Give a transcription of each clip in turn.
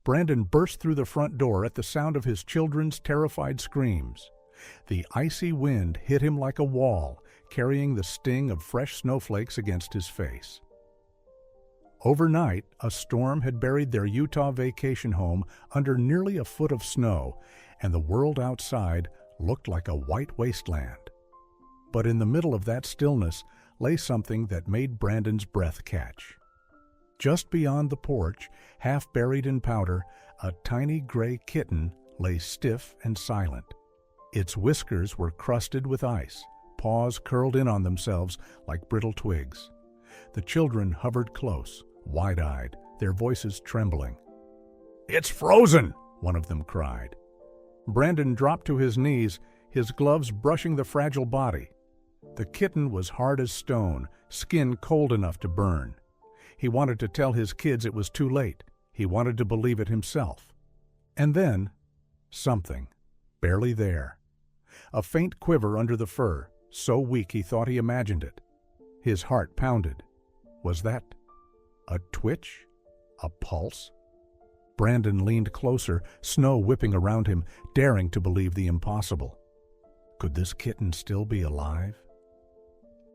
Brandon burst through the front door at the sound of his children's terrified screams. The icy wind hit him like a wall, carrying the sting of fresh snowflakes against his face. Overnight, a storm had buried their Utah vacation home under nearly a foot of snow, and the world outside looked like a white wasteland. But in the middle of that stillness lay something that made Brandon's breath catch. Just beyond the porch, half buried in powder, a tiny gray kitten lay stiff and silent. Its whiskers were crusted with ice, paws curled in on themselves like brittle twigs. The children hovered close, wide-eyed, their voices trembling. "It's frozen!" one of them cried. Brandon dropped to his knees, his gloves brushing the fragile body. The kitten was hard as stone, skin cold enough to burn. He wanted to tell his kids it was too late. He wanted to believe it himself. And then, something, barely there. A faint quiver under the fur, so weak he thought he imagined it. His heart pounded. Was that a twitch? A pulse? Brandon leaned closer, snow whipping around him, daring to believe the impossible. Could this kitten still be alive?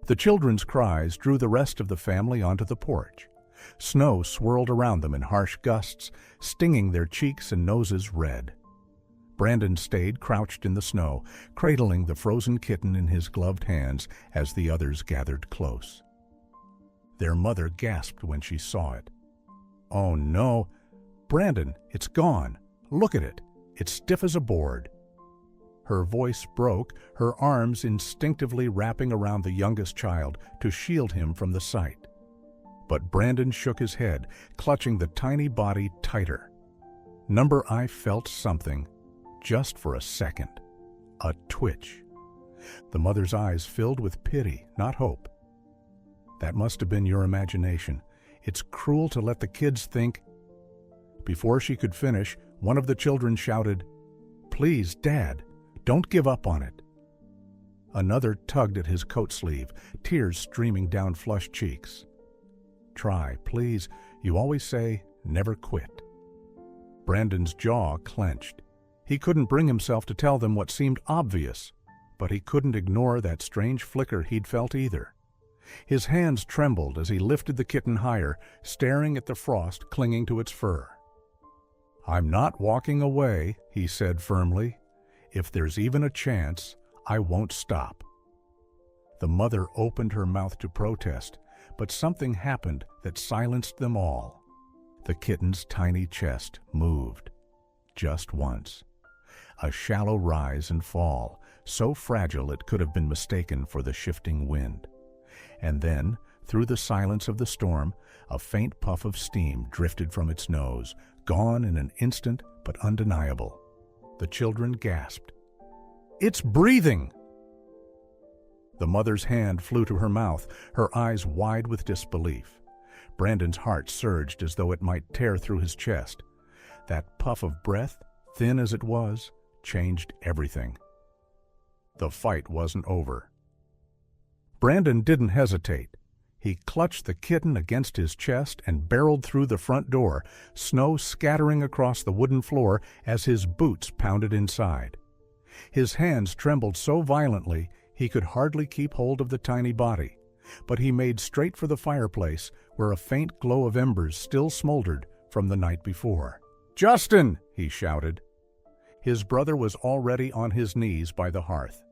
The children's cries drew the rest of the family onto the porch. Snow swirled around them in harsh gusts, stinging their cheeks and noses red. Brandon stayed crouched in the snow, cradling the frozen kitten in his gloved hands as the others gathered close. Their mother gasped when she saw it. "Oh no! Brandon, it's gone! Look at it! It's stiff as a board!" Her voice broke, her arms instinctively wrapping around the youngest child to shield him from the sight. But Brandon shook his head, clutching the tiny body tighter. Number I felt something, just for a second. A twitch. The mother's eyes filled with pity, not hope. "That must have been your imagination. It's cruel to let the kids think—" Before she could finish, one of the children shouted, "Please, Dad, don't give up on it." Another tugged at his coat sleeve, tears streaming down flushed cheeks. "Try, please. You always say, never quit." Brandon's jaw clenched. He couldn't bring himself to tell them what seemed obvious, but he couldn't ignore that strange flicker he'd felt either. His hands trembled as he lifted the kitten higher, staring at the frost clinging to its fur. "I'm not walking away," he said firmly. "If there's even a chance, I won't stop." The mother opened her mouth to protest, but something happened that silenced them all. The kitten's tiny chest moved. Just once. A shallow rise and fall, so fragile it could have been mistaken for the shifting wind. And then, through the silence of the storm, a faint puff of steam drifted from its nose, gone in an instant but undeniable. The children gasped. "It's breathing!" The mother's hand flew to her mouth, her eyes wide with disbelief. Brandon's heart surged as though it might tear through his chest. That puff of breath, thin as it was, changed everything. The fight wasn't over. Brandon didn't hesitate. He clutched the kitten against his chest and barreled through the front door, snow scattering across the wooden floor as his boots pounded inside. His hands trembled so violently he could hardly keep hold of the tiny body, but he made straight for the fireplace where a faint glow of embers still smoldered from the night before. "Justin!" he shouted. His brother was already on his knees by the hearth.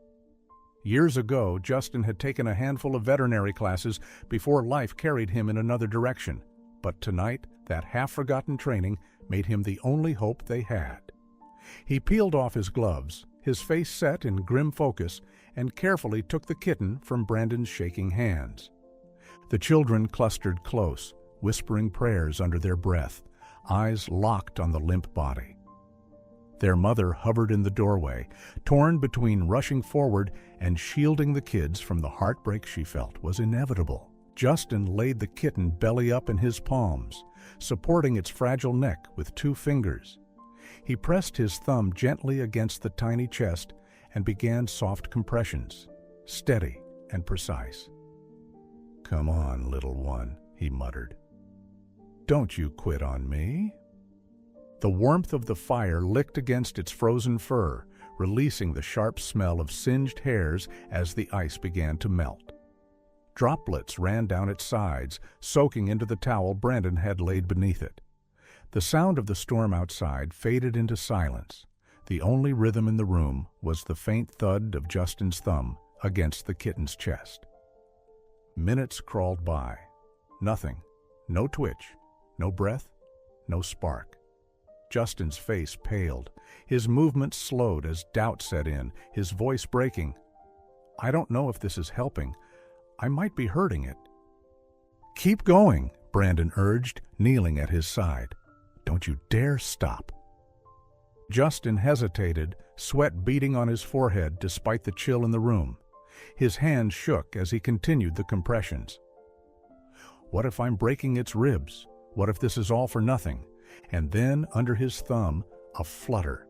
Years ago, Justin had taken a handful of veterinary classes before life carried him in another direction, but tonight that half-forgotten training made him the only hope they had. He peeled off his gloves, his face set in grim focus, and carefully took the kitten from Brandon's shaking hands. The children clustered close, whispering prayers under their breath, eyes locked on the limp body. Their mother hovered in the doorway, torn between rushing forward and shielding the kids from the heartbreak she felt was inevitable. Justin laid the kitten belly up in his palms, supporting its fragile neck with 2 fingers. He pressed his thumb gently against the tiny chest and began soft compressions, steady and precise. "Come on, little one," he muttered. "Don't you quit on me." The warmth of the fire licked against its frozen fur, releasing the sharp smell of singed hairs as the ice began to melt. Droplets ran down its sides, soaking into the towel Brandon had laid beneath it. The sound of the storm outside faded into silence. The only rhythm in the room was the faint thud of Justin's thumb against the kitten's chest. Minutes crawled by. Nothing. No twitch. No breath. No spark. Justin's face paled. His movements slowed as doubt set in, his voice breaking. "I don't know if this is helping. I might be hurting it." "Keep going," Brandon urged, kneeling at his side. "Don't you dare stop." Justin hesitated, sweat beading on his forehead despite the chill in the room. His hands shook as he continued the compressions. "What if I'm breaking its ribs? What if this is all for nothing?" And then, under his thumb, a flutter,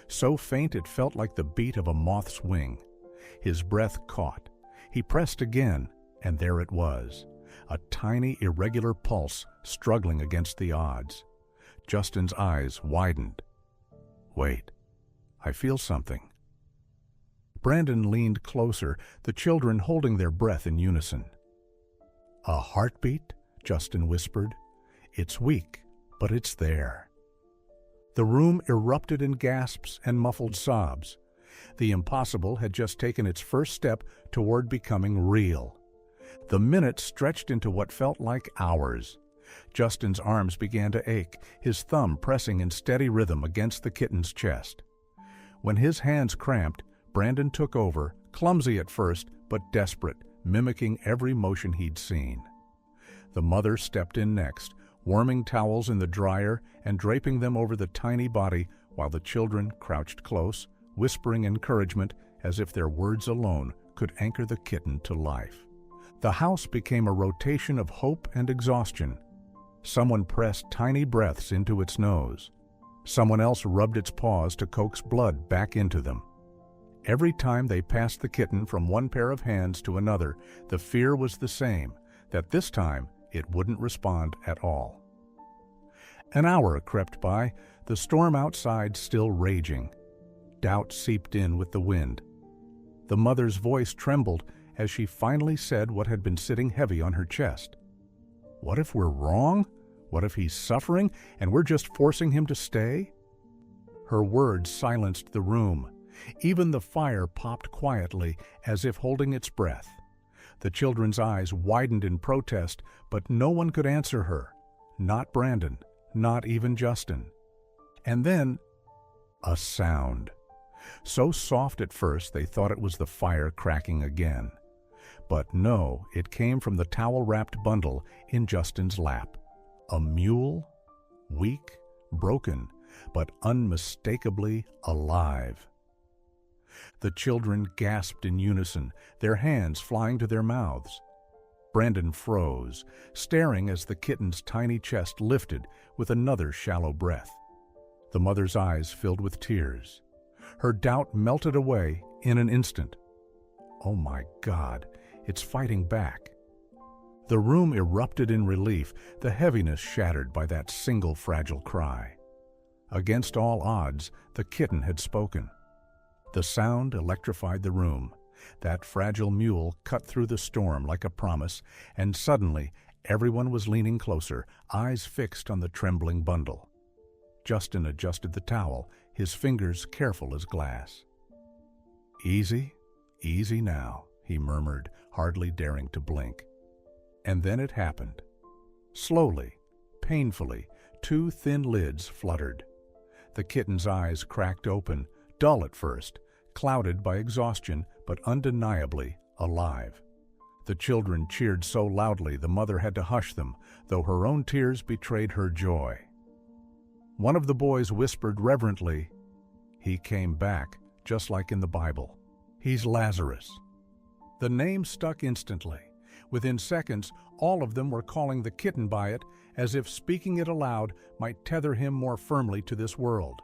so faint it felt like the beat of a moth's wing. His breath caught. He pressed again, and there it was, a tiny, irregular pulse struggling against the odds. Justin's eyes widened. "Wait, I feel something." Brandon leaned closer, the children holding their breath in unison. "A heartbeat?" Justin whispered. "It's weak, but it's there." The room erupted in gasps and muffled sobs. The impossible had just taken its first step toward becoming real. The minutes stretched into what felt like hours. Justin's arms began to ache, his thumb pressing in steady rhythm against the kitten's chest. When his hands cramped, Brandon took over, clumsy at first, but desperate, mimicking every motion he'd seen. The mother stepped in next, warming towels in the dryer and draping them over the tiny body while the children crouched close, whispering encouragement as if their words alone could anchor the kitten to life. The house became a rotation of hope and exhaustion. Someone pressed tiny breaths into its nose. Someone else rubbed its paws to coax blood back into them. Every time they passed the kitten from one pair of hands to another, the fear was the same, that this time it wouldn't respond at all. An hour crept by, the storm outside still raging. Doubt seeped in with the wind. The mother's voice trembled as she finally said what had been sitting heavy on her chest. "What if we're wrong? What if he's suffering and we're just forcing him to stay?" Her words silenced the room. Even the fire popped quietly, as if holding its breath. The children's eyes widened in protest, but no one could answer her. Not Brandon, not even Justin. And then, a sound. So soft at first they thought it was the fire cracking again. But no, it came from the towel-wrapped bundle in Justin's lap. A mule? Weak, broken, but unmistakably alive. The children gasped in unison, their hands flying to their mouths. Brandon froze, staring as the kitten's tiny chest lifted with another shallow breath. The mother's eyes filled with tears. Her doubt melted away in an instant. Oh my God, it's fighting back. The room erupted in relief, the heaviness shattered by that single fragile cry. Against all odds, the kitten had spoken. The sound electrified the room. That fragile mule cut through the storm like a promise, and suddenly everyone was leaning closer, eyes fixed on the trembling bundle. Justin adjusted the towel, his fingers careful as glass. "Easy, easy now," he murmured, hardly daring to blink. And then it happened. Slowly, painfully, two thin lids fluttered. The kitten's eyes cracked open, dull at first, clouded by exhaustion, but undeniably alive. The children cheered so loudly the mother had to hush them, though her own tears betrayed her joy. One of the boys whispered reverently, "He came back, just like in the Bible. He's Lazarus." The name stuck instantly. Within seconds, all of them were calling the kitten by it, as if speaking it aloud might tether him more firmly to this world.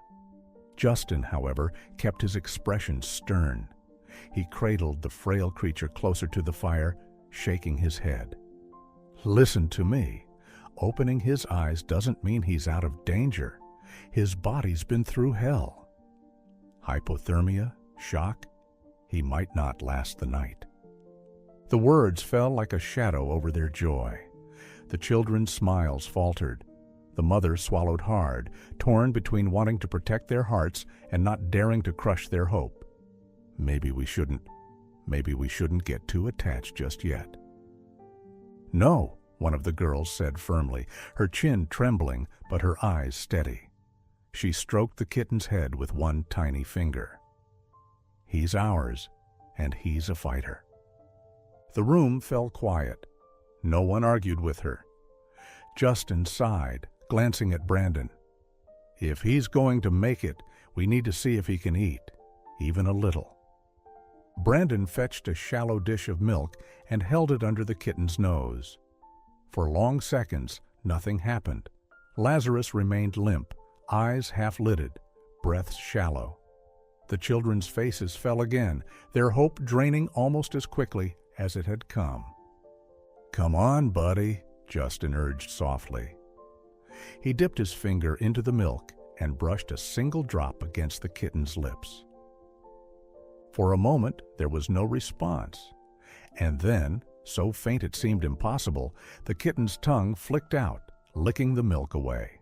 Justin, however, kept his expression stern. He cradled the frail creature closer to the fire, shaking his head. "Listen to me. Opening his eyes doesn't mean he's out of danger. His body's been through hell. Hypothermia, shock, he might not last the night. The words fell like a shadow over their joy. The children's smiles faltered. The mother swallowed hard, torn between wanting to protect their hearts and not daring to crush their hope. Maybe we shouldn't get too attached just yet. No, one of the girls said firmly, her chin trembling but her eyes steady. She stroked the kitten's head with one tiny finger. He's ours, and he's a fighter. The room fell quiet. No one argued with her. Justin sighed, glancing at Brandon. If he's going to make it, we need to see if he can eat, even a little. Brandon fetched a shallow dish of milk and held it under the kitten's nose. For long seconds, nothing happened. Lazarus remained limp, eyes half-lidded, breaths shallow. The children's faces fell again, their hope draining almost as quickly as it had come. "Come on, buddy," Justin urged softly. He dipped his finger into the milk and brushed a single drop against the kitten's lips. For a moment, there was no response, and then, so faint it seemed impossible, the kitten's tongue flicked out, licking the milk away.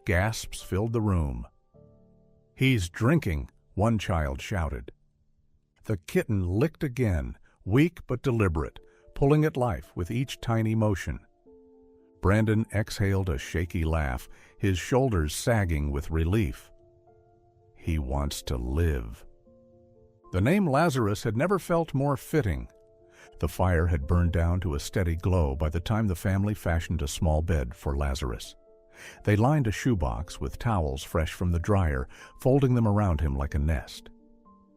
Gasps filled the room. "He's drinking," one child shouted. The kitten licked again, weak but deliberate, pulling at life with each tiny motion. Brandon exhaled a shaky laugh, his shoulders sagging with relief. He wants to live. The name Lazarus had never felt more fitting. The fire had burned down to a steady glow by the time the family fashioned a small bed for Lazarus. They lined a shoebox with towels fresh from the dryer, folding them around him like a nest.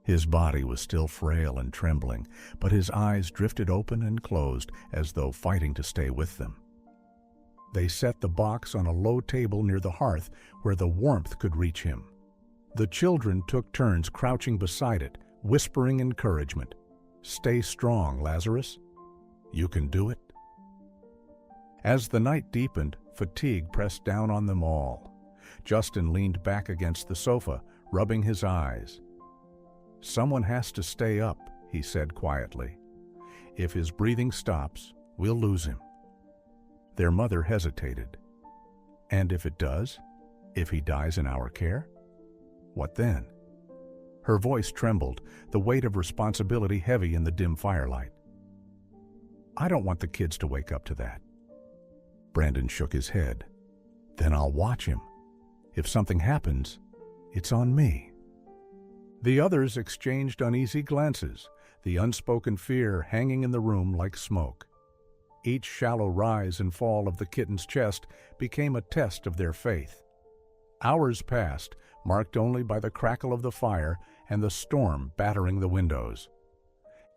His body was still frail and trembling, but his eyes drifted open and closed as though fighting to stay with them. They set the box on a low table near the hearth where the warmth could reach him. The children took turns crouching beside it, whispering encouragement. "Stay strong, Lazarus. You can do it." As the night deepened, fatigue pressed down on them all. Justin leaned back against the sofa, rubbing his eyes. "Someone has to stay up," he said quietly. "If his breathing stops, we'll lose him." Their mother hesitated. "And if it does? If he dies in our care? What then?" Her voice trembled, the weight of responsibility heavy in the dim firelight. "I don't want the kids to wake up to that." Brandon shook his head. "Then I'll watch him. If something happens, it's on me." The others exchanged uneasy glances, the unspoken fear hanging in the room like smoke. Each shallow rise and fall of the kitten's chest became a test of their faith. Hours passed, marked only by the crackle of the fire and the storm battering the windows.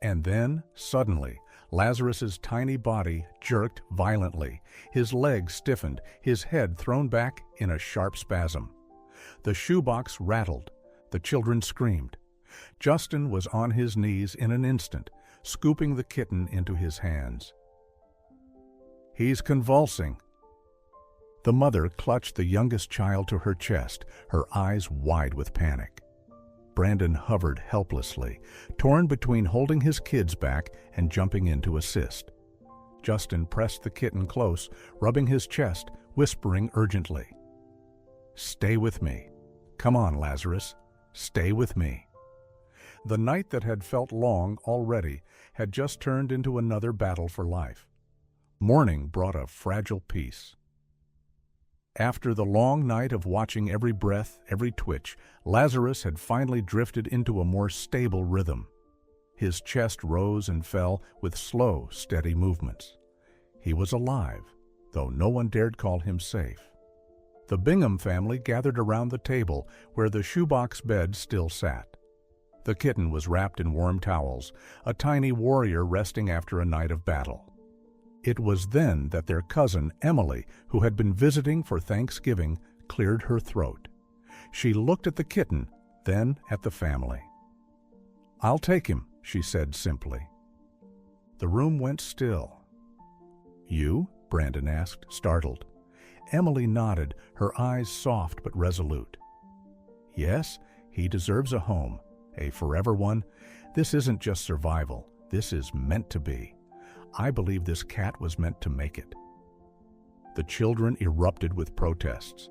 And then, suddenly, Lazarus's tiny body jerked violently, his legs stiffened, his head thrown back in a sharp spasm. The shoebox rattled. The children screamed. Justin was on his knees in an instant, scooping the kitten into his hands. "He's convulsing." The mother clutched the youngest child to her chest, her eyes wide with panic. Brandon hovered helplessly, torn between holding his kids back and jumping in to assist. Justin pressed the kitten close, rubbing his chest, whispering urgently, "Stay with me. Come on, Lazarus. Stay with me." The night that had felt long already had just turned into another battle for life. Morning brought a fragile peace. After the long night of watching every breath, every twitch, Lazarus had finally drifted into a more stable rhythm. His chest rose and fell with slow, steady movements. He was alive, though no one dared call him safe. The Bingham family gathered around the table where the shoebox bed still sat. The kitten was wrapped in warm towels, a tiny warrior resting after a night of battle. It was then that their cousin, Emily, who had been visiting for Thanksgiving, cleared her throat. She looked at the kitten, then at the family. "I'll take him," she said simply. The room went still. "You?" Brandon asked, startled. Emily nodded, her eyes soft but resolute. Yes, he deserves a home, a forever one. This isn't just survival. This is meant to be. I believe this cat was meant to make it. The children erupted with protests.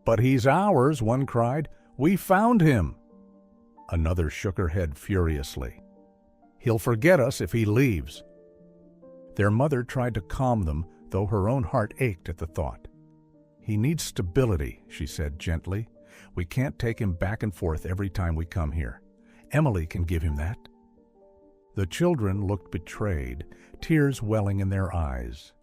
But he's ours, one cried. We found him. Another shook her head furiously. He'll forget us if he leaves. Their mother tried to calm them, though her own heart ached at the thought. He needs stability, she said gently. We can't take him back and forth every time we come here. Emily can give him that. The children looked betrayed, tears welling in their eyes.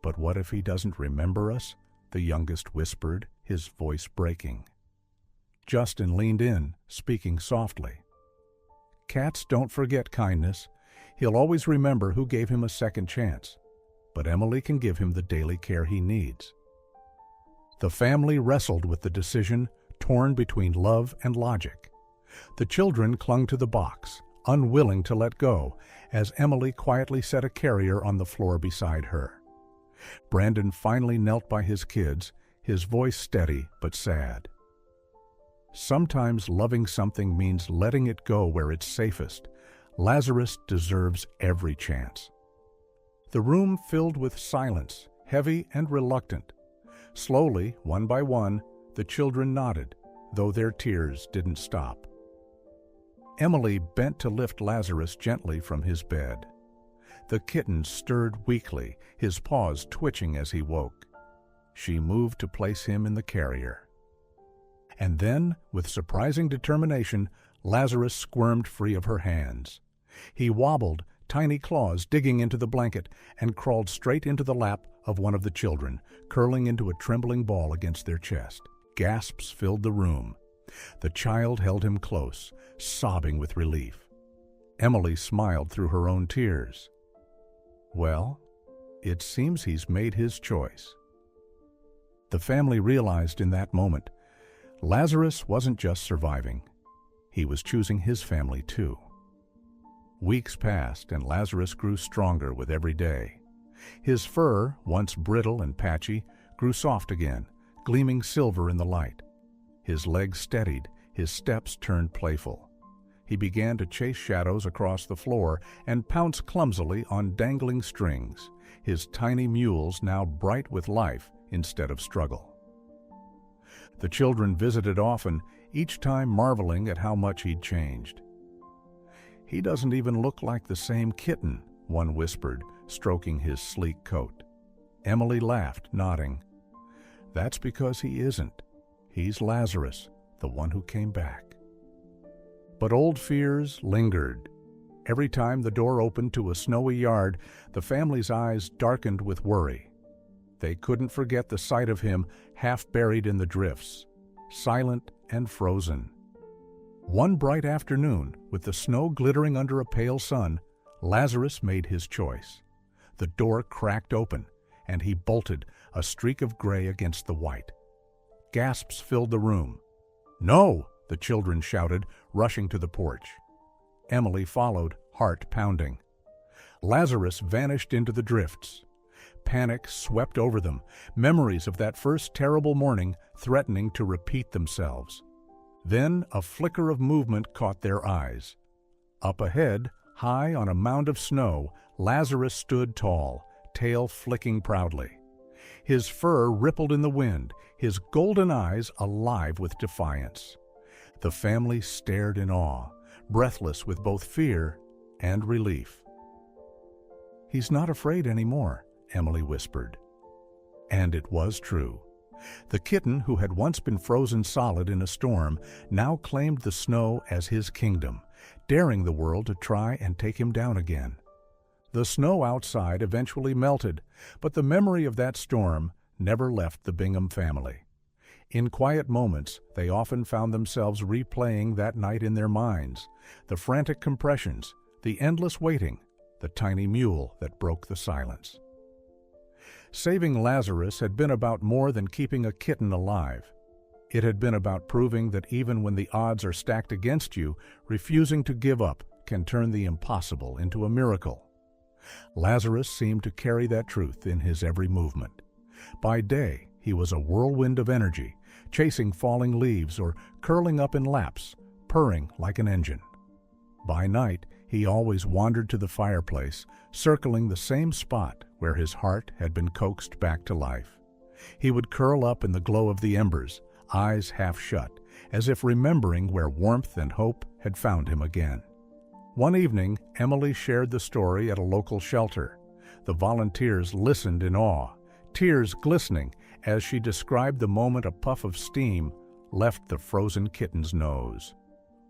But what if he doesn't remember us? The youngest whispered, his voice breaking. Justin leaned in, speaking softly. Cats don't forget kindness. He'll always remember who gave him a second chance. But Emily can give him the daily care he needs. The family wrestled with the decision, torn between love and logic. The children clung to the box, unwilling to let go, as Emily quietly set a carrier on the floor beside her. Brandon finally knelt by his kids, his voice steady but sad. Sometimes loving something means letting it go where it's safest. Lazarus deserves every chance. The room filled with silence, heavy and reluctant. Slowly, one by one, the children nodded, though their tears didn't stop. Emily bent to lift Lazarus gently from his bed. The kitten stirred weakly, his paws twitching as he woke. She moved to place him in the carrier. And then, with surprising determination, Lazarus squirmed free of her hands. He wobbled, tiny claws digging into the blanket, and crawled straight into the lap of one of the children, curling into a trembling ball against their chest. Gasps filled the room. The child held him close, sobbing with relief. Emily smiled through her own tears. Well, it seems he's made his choice. The family realized in that moment, Lazarus wasn't just surviving. He was choosing his family too. Weeks passed and Lazarus grew stronger with every day. His fur, once brittle and patchy, grew soft again, gleaming silver in the light. His legs steadied, his steps turned playful. He began to chase shadows across the floor and pounce clumsily on dangling strings, his tiny mules now bright with life instead of struggle. The children visited often, each time marveling at how much he'd changed. He doesn't even look like the same kitten, one whispered, stroking his sleek coat. Emily laughed, nodding. That's because he isn't. He's Lazarus, the one who came back. But old fears lingered. Every time the door opened to a snowy yard, the family's eyes darkened with worry. They couldn't forget the sight of him half buried in the drifts, silent and frozen. One bright afternoon, with the snow glittering under a pale sun, Lazarus made his choice. The door cracked open, and he bolted, a streak of gray against the white. Gasps filled the room. "No!" the children shouted, rushing to the porch. Emily followed, heart pounding. Lazarus vanished into the drifts. Panic swept over them, memories of that first terrible morning threatening to repeat themselves. Then a flicker of movement caught their eyes. Up ahead, high on a mound of snow, Lazarus stood tall, tail flicking proudly. His fur rippled in the wind, his golden eyes alive with defiance. The family stared in awe, breathless with both fear and relief. "He's not afraid anymore," Emily whispered. And it was true. The kitten, who had once been frozen solid in a storm, now claimed the snow as his kingdom, daring the world to try and take him down again. The snow outside eventually melted, but the memory of that storm never left the Bingham family. In quiet moments, they often found themselves replaying that night in their minds, the frantic compressions, the endless waiting, the tiny mule that broke the silence. Saving Lazarus had been about more than keeping a kitten alive. It had been about proving that even when the odds are stacked against you, refusing to give up can turn the impossible into a miracle. Lazarus seemed to carry that truth in his every movement. By day, he was a whirlwind of energy, chasing falling leaves or curling up in laps, purring like an engine. By night, he always wandered to the fireplace, circling the same spot where his heart had been coaxed back to life. He would curl up in the glow of the embers, eyes half shut, as if remembering where warmth and hope had found him again. One evening, Emily shared the story at a local shelter. The volunteers listened in awe, tears glistening as she described the moment a puff of steam left the frozen kitten's nose.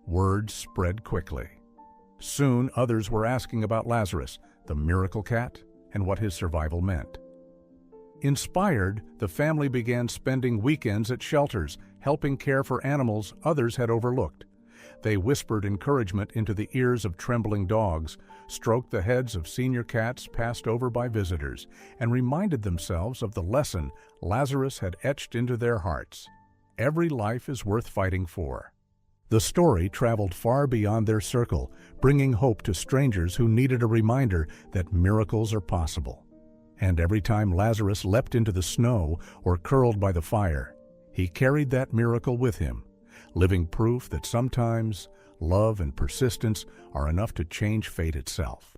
Word spread quickly. Soon others were asking about Lazarus, the miracle cat, and what his survival meant. Inspired, the family began spending weekends at shelters, helping care for animals others had overlooked. They whispered encouragement into the ears of trembling dogs, stroked the heads of senior cats passed over by visitors, and reminded themselves of the lesson Lazarus had etched into their hearts. Every life is worth fighting for. The story traveled far beyond their circle, bringing hope to strangers who needed a reminder that miracles are possible. And every time Lazarus leapt into the snow or curled by the fire, he carried that miracle with him, living proof that sometimes love and persistence are enough to change fate itself.